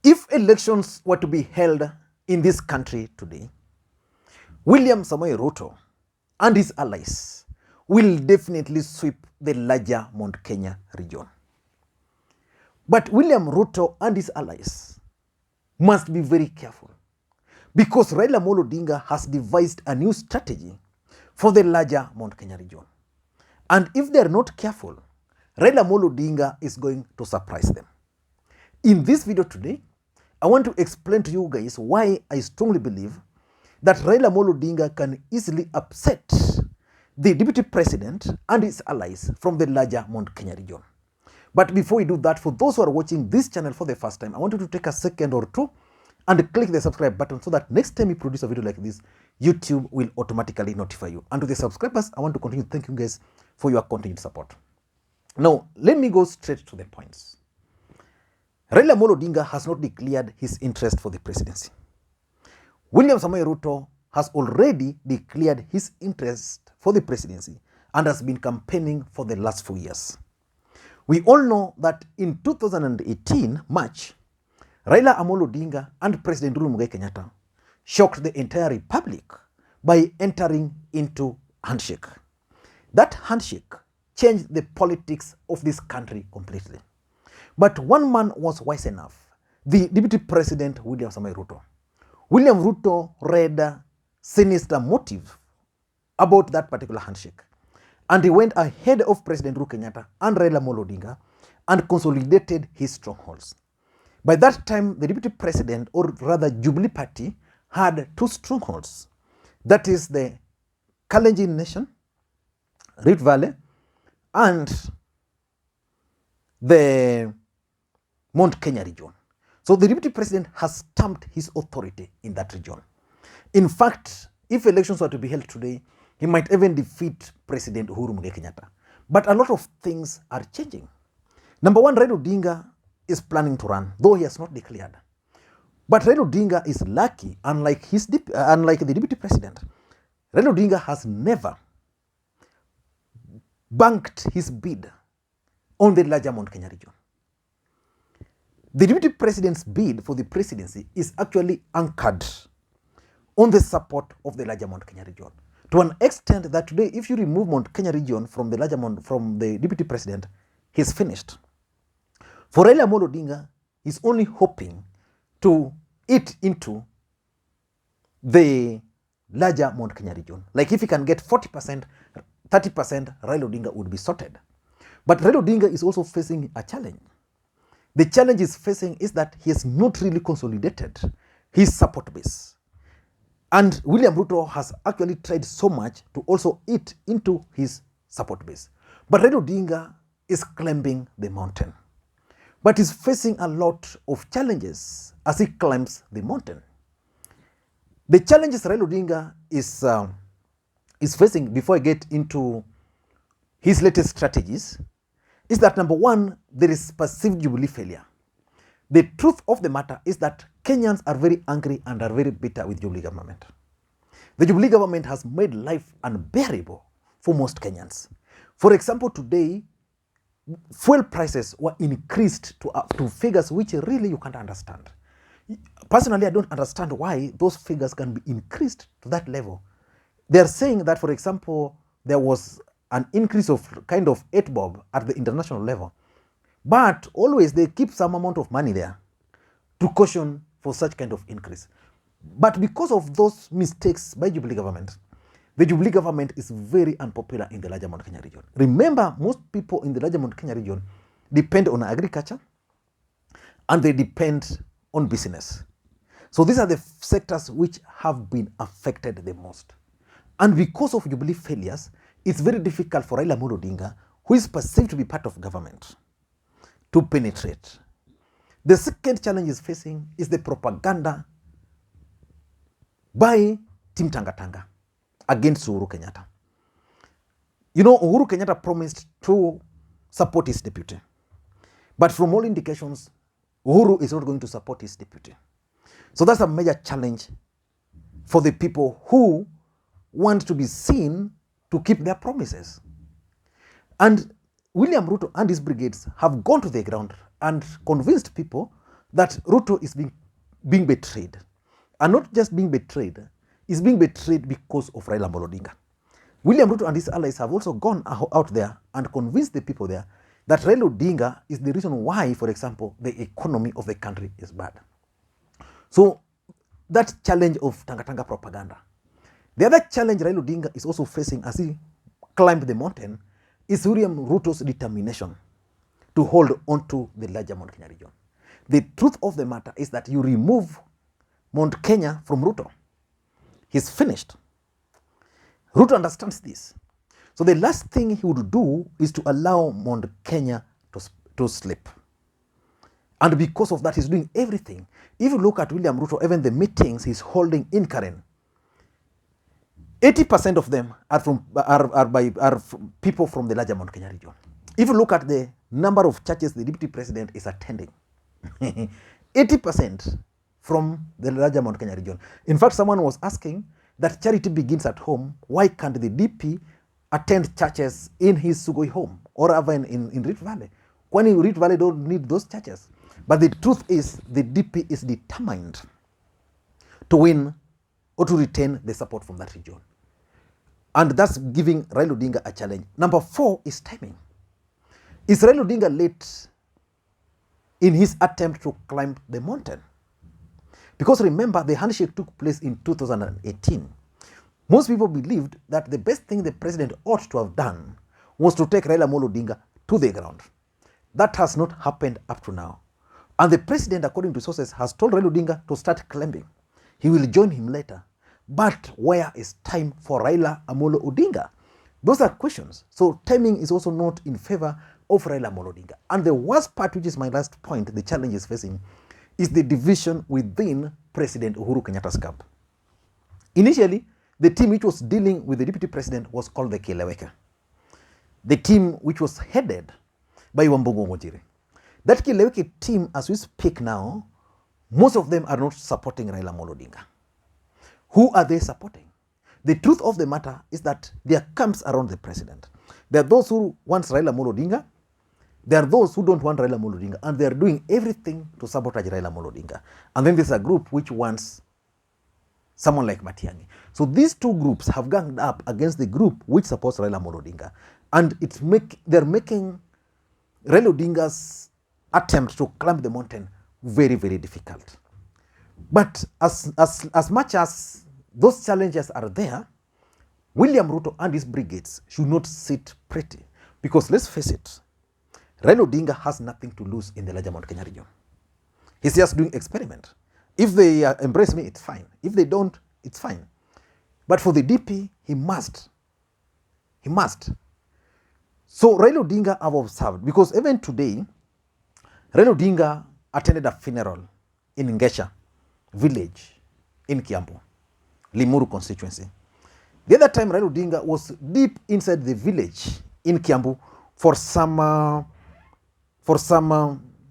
If elections were to be held in this country today, William Samoei Ruto and his allies will definitely sweep the larger Mount Kenya region. But William Ruto and his allies must be very careful because Raila Odinga has devised a new strategy for the larger Mount Kenya region. And if they're not careful, Raila Odinga is going to surprise them. In this video today, I want to explain to you guys why I strongly believe that Raila Odinga can easily upset the deputy president and his allies from the larger Mount Kenya region. But before we do that, for those who are watching this channel for the first time, I want you to take a second or two and click the subscribe button so that next time we produce a video like this, YouTube will automatically notify you. And to the subscribers, I want to continue thanking you guys for your continued support. Now, let me go straight to the points. Raila Odinga has not declared his interest for the presidency. William Samoei Ruto has already declared his interest for the presidency and has been campaigning for the last 4 years. We all know that in 2018, March, Raila Odinga and President Uhuru Kenyatta shocked the entire republic by entering into handshake. That handshake changed the politics of this country completely. But one man was wise enough, the Deputy President William Samoei Ruto. William Ruto read a sinister motive about that particular handshake. And he went ahead of President Uhuru Kenyatta and Raila Odinga and consolidated his strongholds. By that time, the Deputy President, or rather Jubilee Party, had two strongholds. That is the Kalenjin Nation, Rift Valley, and the Mount Kenya region. So the Deputy President has stamped his authority in that region. In fact, if elections were to be held today, he might even defeat President Uhuru Kenyatta. But a lot of things are changing. Number one, Raila Odinga is planning to run, though he has not declared. But Raila Odinga is lucky, unlike the Deputy President. Raila Odinga has never banked his bid on the larger Mount Kenya region. The Deputy President's bid for the presidency is actually anchored on the support of the larger Mount Kenya region. To an extent that today, if you remove Mount Kenya region from the Deputy President, he's finished. For Raila Odinga, he's only hoping to eat into the larger Mount Kenya region. Like if he can get 40%, 30%, Raila Odinga would be sorted. But Raila Odinga is also facing a challenge. The challenge he's facing is that he has not really consolidated his support base. And William Ruto has actually tried so much to also eat into his support base. But Raila Odinga is climbing the mountain. But he's facing a lot of challenges as he climbs the mountain. The challenges Raila Odinga is facing, before I get into his latest strategies, is that number one, there is perceived Jubilee failure. The truth of the matter is that Kenyans are very angry and are very bitter with Jubilee government. The Jubilee government has made life unbearable for most Kenyans. For example, today, fuel prices were increased to figures which really you can't understand. Personally, I don't understand why those figures can be increased to that level. They're saying that, for example, there was an increase of kind of 8 bob at the international level. But always they keep some amount of money there to caution for such kind of increase. But because of those mistakes by Jubilee government, the Jubilee government is very unpopular in the larger Mount Kenya region. Remember, most people in the larger Mount Kenya region depend on agriculture and they depend on business. So these are the sectors which have been affected the most. And because of Jubilee failures, it's very difficult for Raila Odinga, who is perceived to be part of government, to penetrate. The second challenge he's facing is the propaganda by Team Tanga Tanga against Uhuru Kenyatta. You know, Uhuru Kenyatta promised to support his deputy. But from all indications, Uhuru is not going to support his deputy. So that's a major challenge for the people who want to be seen to keep their promises. And William Ruto and his brigades have gone to the ground and convinced people that Ruto is being betrayed. And not just being betrayed, is being betrayed because of Raila Odinga. William Ruto and his allies have also gone out there and convinced the people there that Raila Odinga is the reason why, for example, the economy of the country is bad. So that challenge of Tanga propaganda. The other challenge Raila Odinga is also facing as he climbed the mountain is William Ruto's determination to hold on to the larger Mount Kenya region. The truth of the matter is that you remove Mount Kenya from Ruto, he's finished. Ruto understands this. So the last thing he would do is to allow Mount Kenya to sleep. And because of that, he's doing everything. If you look at William Ruto, even the meetings he's holding in Karen, 80% of them are from people from the larger Mount Kenya region. If you look at the number of churches the deputy president is attending, 80% from the larger Mount Kenya region. In fact, someone was asking that charity begins at home. Why can't the DP attend churches in his Sugoi home or even in Rift Valley? When in Rift Valley don't need those churches. But the truth is the DP is determined to win or to retain the support from that region. And that's giving Raila Odinga a challenge. Number 4 is timing. Is Raila Odinga late in his attempt to climb the mountain? Because remember, the handshake took place in 2018. Most people believed that the best thing the president ought to have done was to take Raila Odinga to the ground. That has not happened up to now. And the president, according to sources, has told Raila Odinga to start climbing. He will join him later. But where is time for Raila Amolo Odinga? Those are questions. So timing is also not in favor of Raila Amolo Odinga. And the worst part, which is my last point, the challenge is facing, is the division within President Uhuru Kenyatta's camp. Initially, the team which was dealing with the deputy president was called the Kileweke. The team which was headed by Wambugu Mojiri. That Kileweke team, as we speak now, most of them are not supporting Raila Amolo Odinga. Who are they supporting? The truth of the matter is that there are camps around the president. There are those who want Raila Amolo Odinga. There are those who don't want Raila Amolo Odinga, and they are doing everything to sabotage Raila Amolo Odinga. And then there's a group which wants someone like Matiang'i. So these two groups have ganged up against the group which supports Raila Amolo Odinga. And they're making Raila Odinga's attempt to climb the mountain very, very difficult. But as much as those challenges are there, William Ruto and his brigades should not sit pretty. Because let's face it, Raila Odinga has nothing to lose in the larger Mount Kenya region. He's just doing experiment. If they embrace me, it's fine. If they don't, it's fine. But for the DP, he must. He must. So Raila Odinga I've observed, because even today, Raila Odinga attended a funeral in Ngesha village in Kiambu, Limuru constituency. The other time Raila Odinga was deep inside the village in Kiambu for some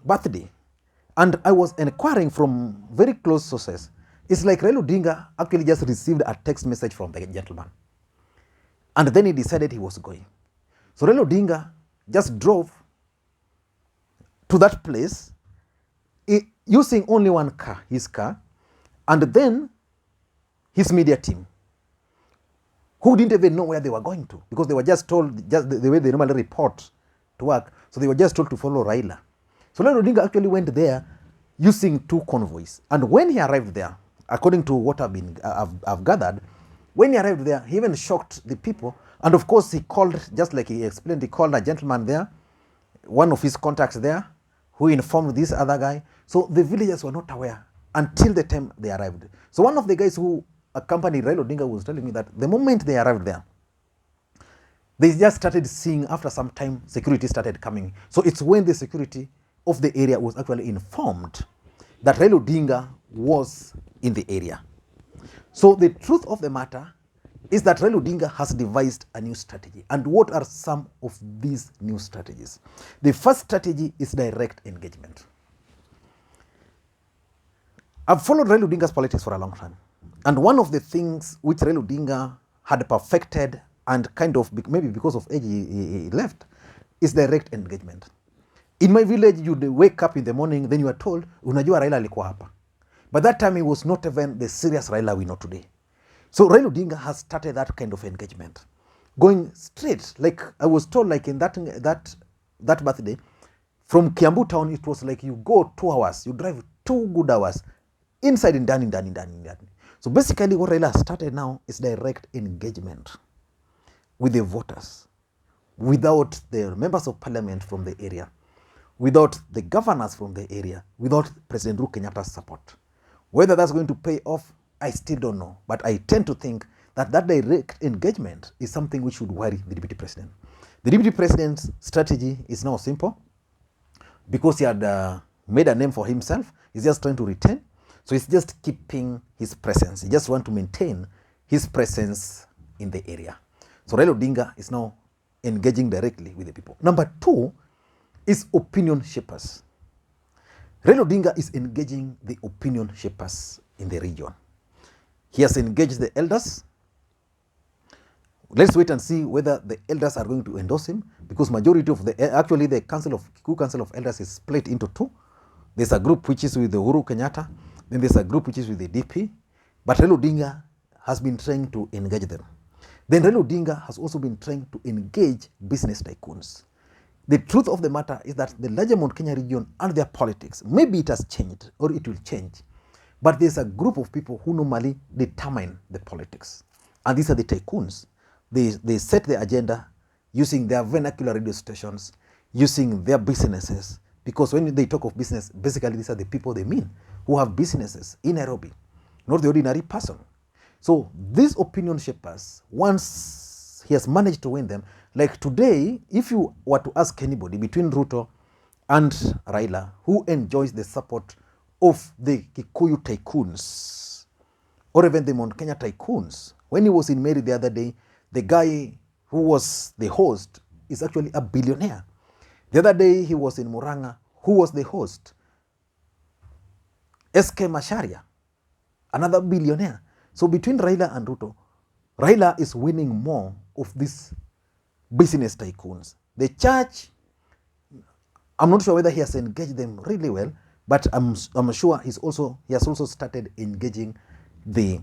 birthday. And I was inquiring from very close sources. It's like Raila Odinga actually just received a text message from the gentleman. And then he decided he was going. So Raila Odinga just drove to that place using only one car, his car, and then his media team, who didn't even know where they were going to, because they were just told, just the way they normally report to work, so they were just told to follow Raila. So Raila Odinga actually went there using 2 convoys. And when he arrived there, according to what I've gathered, when he arrived there, he even shocked the people. And of course, he called, just like he explained, he called a gentleman there, one of his contacts there, who informed this other guy. So the villagers were not aware until the time they arrived. So one of the guys who accompanied Raila Odinga was telling me that the moment they arrived there, they just started seeing, after some time, security started coming. So it's when the security of the area was actually informed that Raila Odinga was in the area. So the truth of the matter is that Raila Odinga has devised a new strategy. And what are some of these new strategies? The first strategy is direct engagement. I've followed Raila Odinga's politics for a long time. And one of the things which Raila Odinga had perfected, and kind of maybe because of age he left, is direct engagement. In my village, you'd wake up in the morning, then you are told, unajua Raila alikuwa hapa. By that time, he was not even the serious Raila we know today. So Raila Odinga has started that kind of engagement. Going straight, like I was told, like in that birthday, from Kiambu town, it was like you go 2 hours, you drive 2 good hours, inside and done. So basically what Raila started now is direct engagement with the voters, without the members of parliament from the area, without the governors from the area, without President Uhuru Kenyatta's support. Whether that's going to pay off, I still don't know. But I tend to think that direct engagement is something which should worry the deputy president. The deputy president's strategy is now simple. Because he had made a name for himself, he's just trying to retain. So he's just keeping his presence. He just wants to maintain his presence in the area. So Raila Odinga is now engaging directly with the people. Number 2 is opinion shapers. Raila Odinga is engaging the opinion shapers in the region. He has engaged the elders. Let's wait and see whether the elders are going to endorse him, because majority of the Kikuyu Council of Elders is split into 2. There's a group which is with the Uhuru Kenyatta, then there's a group which is with the DP, but Raila Odinga has been trying to engage them. Then Raila Odinga has also been trying to engage business tycoons. The truth of the matter is that the larger Mount Kenya region and their politics, maybe it has changed or it will change, but there's a group of people who normally determine the politics, and these are the tycoons. They set the agenda using their vernacular radio stations, using their businesses, because when they talk of business, basically these are the people they mean, who have businesses in Nairobi, not the ordinary person. So these opinion shapers, once he has managed to win them, like today, if you were to ask anybody between Ruto and Raila, who enjoys the support of the Kikuyu tycoons, or even the Mount Kenya tycoons, when he was in Mary the other day, the guy who was the host is actually a billionaire. The other day he was in Muranga. Who was the host? SK Masharia, another billionaire. So between Raila and Ruto, Raila is winning more of these business tycoons. The church, I'm not sure whether he has engaged them really well, but I'm sure he has also started engaging the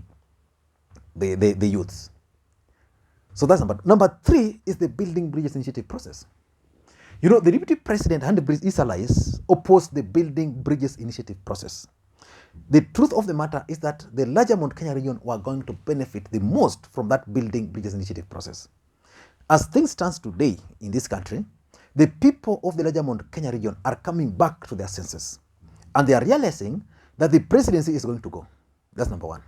youths. So that's number 3 is the Building Bridges Initiative process. You know, the deputy president and his allies opposed the Building Bridges Initiative process. The truth of the matter is that the larger Mount Kenya region were going to benefit the most from that Building Bridges Initiative process. As things stand today in this country, the people of the larger Mount Kenya region are coming back to their senses, and they are realizing that the presidency is going to go. That's number 1.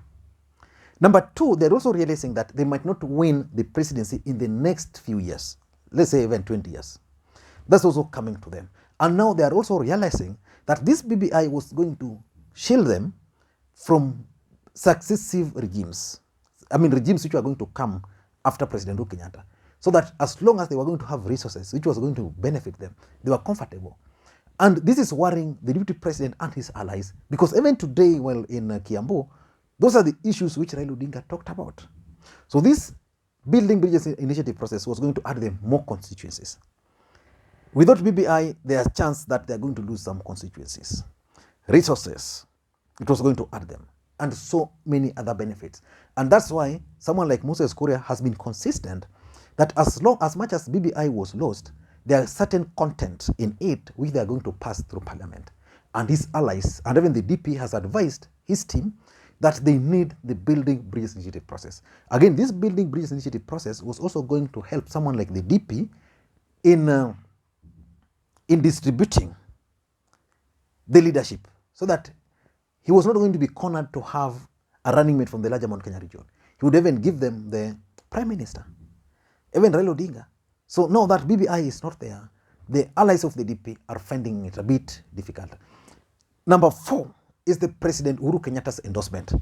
Number 2, they're also realizing that they might not win the presidency in the next few years, let's say even 20 years. That's also coming to them. And now they are also realizing that this BBI was going to shield them from successive regimes. I mean, regimes which are going to come after President Uhuru Kenyatta. So that as long as they were going to have resources which was going to benefit them, they were comfortable. And this is worrying the deputy president and his allies, because even today, well, in Kiambu, those are the issues which Raila Odinga talked about. So this Building Bridges Initiative process was going to add them more constituencies. Without BBI, there's a chance that they're going to lose some constituencies. Resources, it was going to add them, and so many other benefits. And that's why someone like Moses Kuria has been consistent that as much as BBI was lost, there are certain content in it which they are going to pass through parliament. And his allies, and even the DP, has advised his team that they need the Building Bridges Initiative process. Again, this Building Bridges Initiative process was also going to help someone like the DP in distributing the leadership, so that he was not going to be cornered to have a running mate from the larger Mount Kenya region. He would even give them the prime minister, even Raila Odinga. So now that BBI is not there, the allies of the DP are finding it a bit difficult. Number 4 is the President Uhuru Kenyatta's endorsement.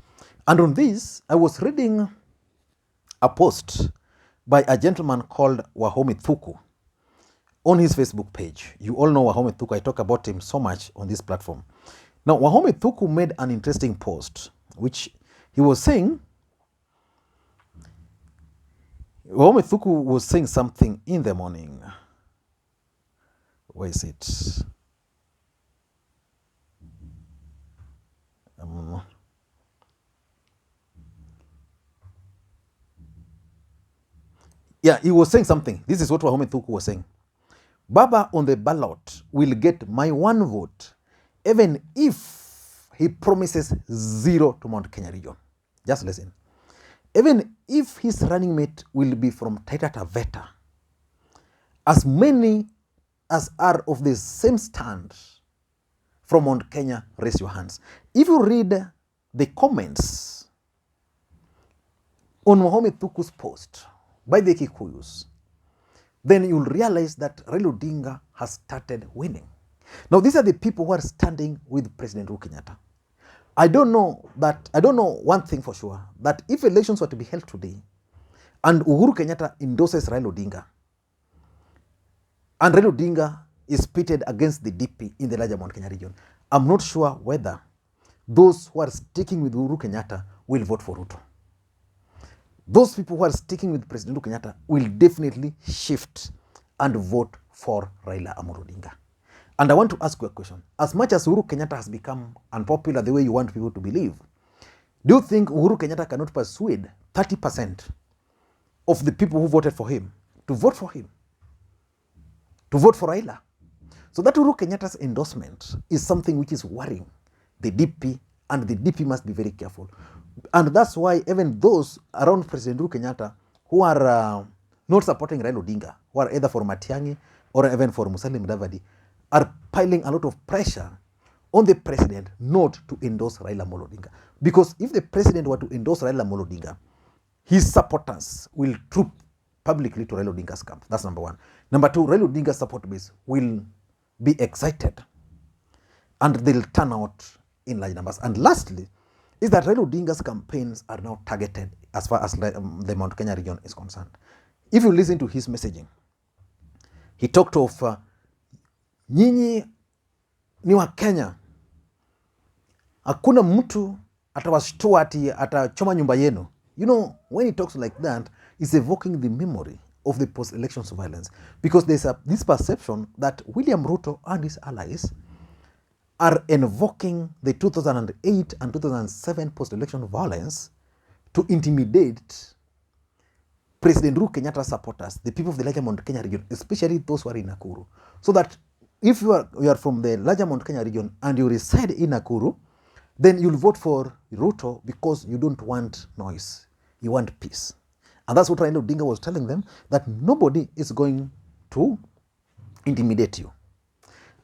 And on this, I was reading a post by a gentleman called Wahome Thuku on his Facebook page. You all know Wahome Thuku. I talk about him so much on this platform. Now, Wahome Thuku made an interesting post, which he was saying, Wahome Thuku was saying something in the morning. Where is it? Yeah, he was saying something. This is what Wahome Thuku was saying. Baba on the ballot will get my one vote, even if he promises 0 to Mount Kenya region. Just listen. Even if his running mate will be from Taita Taveta, as many as are of the same stand from Mount Kenya, raise your hands. If you read the comments on Mohamed Thuku's post by the Kikuyus, then you'll realize that Raila Odinga has started winning. Now, these are the people who are standing with President Uhuru Kenyatta. I don't know one thing for sure, that if elections were to be held today and Uhuru Kenyatta endorses Raila Odinga, and Raila Odinga is pitted against the DP in the larger Mount Kenya region, I'm not sure whether those who are sticking with Uhuru Kenyatta will vote for Ruto. Those people who are sticking with President Uhuru Kenyatta will definitely shift and vote for Raila Odinga. And I want to ask you a question. As much as Uhuru Kenyatta has become unpopular the way you want people to believe, do you think Uhuru Kenyatta cannot persuade 30% of the people who voted for him to vote for him, to vote for Raila? So that Uhuru Kenyatta's endorsement is something which is worrying the DP, and the DP must be very careful. And that's why even those around President Uhuru Kenyatta who are not supporting Raila Odinga, who are either for Matiang'i or even for Musalia Mudavadi, are piling a lot of pressure on the president not to endorse Raila Odinga. Because if the president were to endorse Raila Odinga, his supporters will troop publicly to Raila Odinga's camp. That's number one. Number two, Raila Odinga's support base will be excited and they'll turn out in large numbers. And lastly, is that Raila Odinga's campaigns are now targeted as far as the Mount Kenya region is concerned. If you listen to his messaging, he talked of nyinyi ni wa Kenya, hakuna mtu atawashtua ati atachoma nyumba yenu. You know, when he talks like that, he's evoking the memory of the post-election violence, because there's this perception that William Ruto and his allies are invoking the 2008 and 2007 post-election violence to intimidate President Uhuru Kenyatta supporters, the people of the larger Mount Kenya region, especially those who are in Nakuru. So that if you are from the larger Mount Kenya region and you reside in Nakuru, then you'll vote for Ruto because you don't want noise. You want peace. And that's what Raila Odinga was telling them, that nobody is going to intimidate you.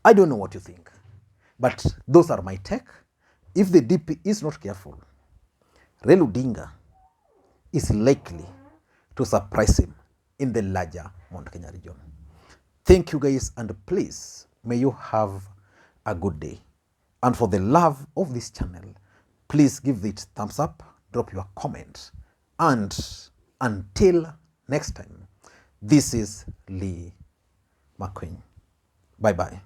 I don't know what you think, but those are my take. If the DP is not careful, Raila Odinga is likely to surprise him in the larger Mount Kenya region. Thank you guys, and please, may you have a good day. And for the love of this channel, please give it thumbs up, drop your comment, and until next time, this is Lee Makwiny. Bye-bye.